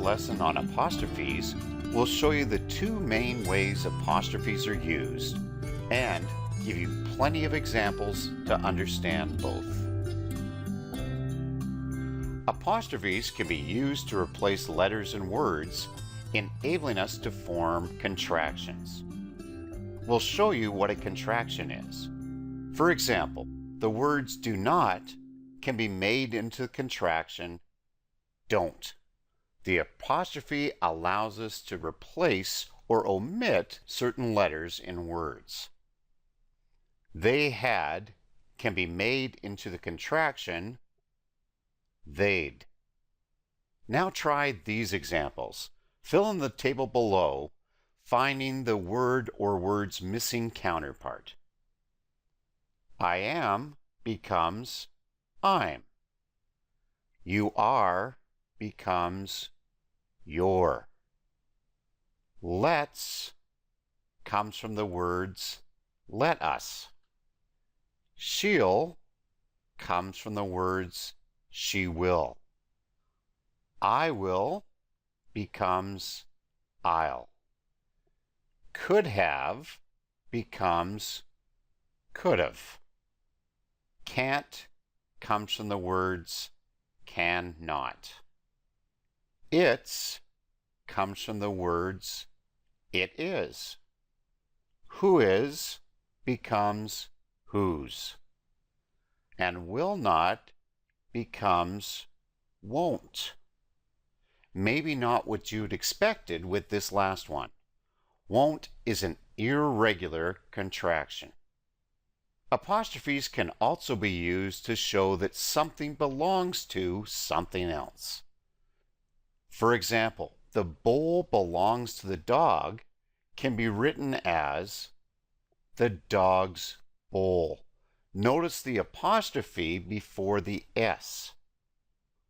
lesson on apostrophes, we'll show you the two main ways apostrophes are used and give you plenty of examples to understand both. Apostrophes can be used to replace letters in words, enabling us to form contractions. We'll show you what a contraction is. For example, the words do not can be made into the contraction don't. The apostrophe allows us to replace or omit certain letters in words. They had can be made into the contraction they'd. Now try these examples. Fill in the table below, finding the word or word's missing counterpart. I am becomes I'm. You are becomes your. Let's comes from the words let us. She'll comes from the words she will. I will becomes I'll. Could have becomes could have. Can't comes from the words can not. It's comes from the words it is. Who is becomes whose. And will not becomes won't. Maybe not what you'd expected with this last one. Won't is an irregular contraction. Apostrophes can also be used to show that something belongs to something else. For example, the bowl belongs to the dog can be written as the dog's bowl. Notice the apostrophe before the S.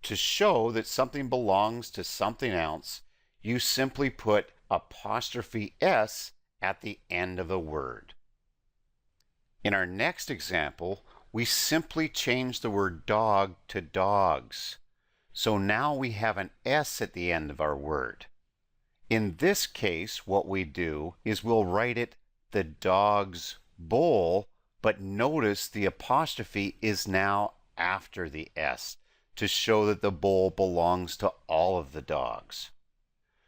To show that something belongs to something else, you simply put apostrophe S at the end of the word. In our next example, we simply change the word dog to dogs. So now we have an S at the end of our word. In this case, what we do is we'll write it the dog's bowl, but notice the apostrophe is now after the S to show that the bowl belongs to all of the dogs.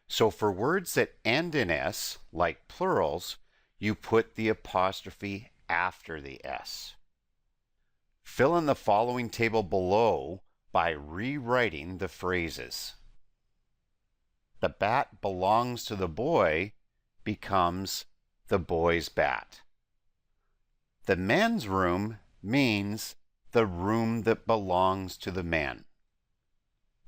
So for words that end in S, like plurals, you put the apostrophe after the S. Fill in the following table below by rewriting the phrases. The bat belongs to the boy becomes the boy's bat. The men's room means the room that belongs to the men.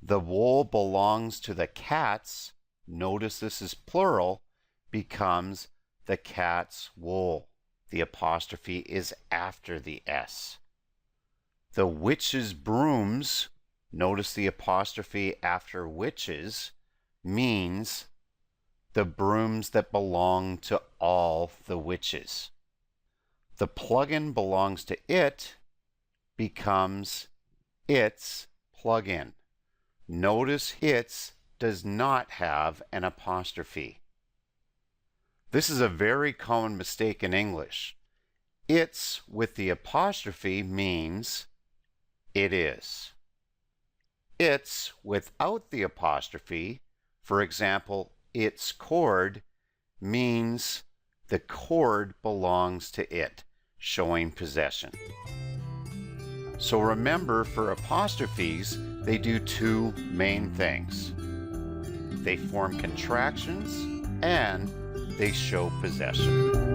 The wool belongs to the cats, notice this is plural, becomes the cat's wool. The apostrophe is after the S. The witch's brooms, notice the apostrophe after witches, means the brooms that belong to all the witches. The plugin belongs to it becomes its plugin. Notice its does not have an apostrophe. This is a very common mistake in English. It's with the apostrophe means it is. It's without the apostrophe, for example, its cord, means the cord belongs to it, showing possession. So remember, for apostrophes, they do two main things. They form contractions and they show possession.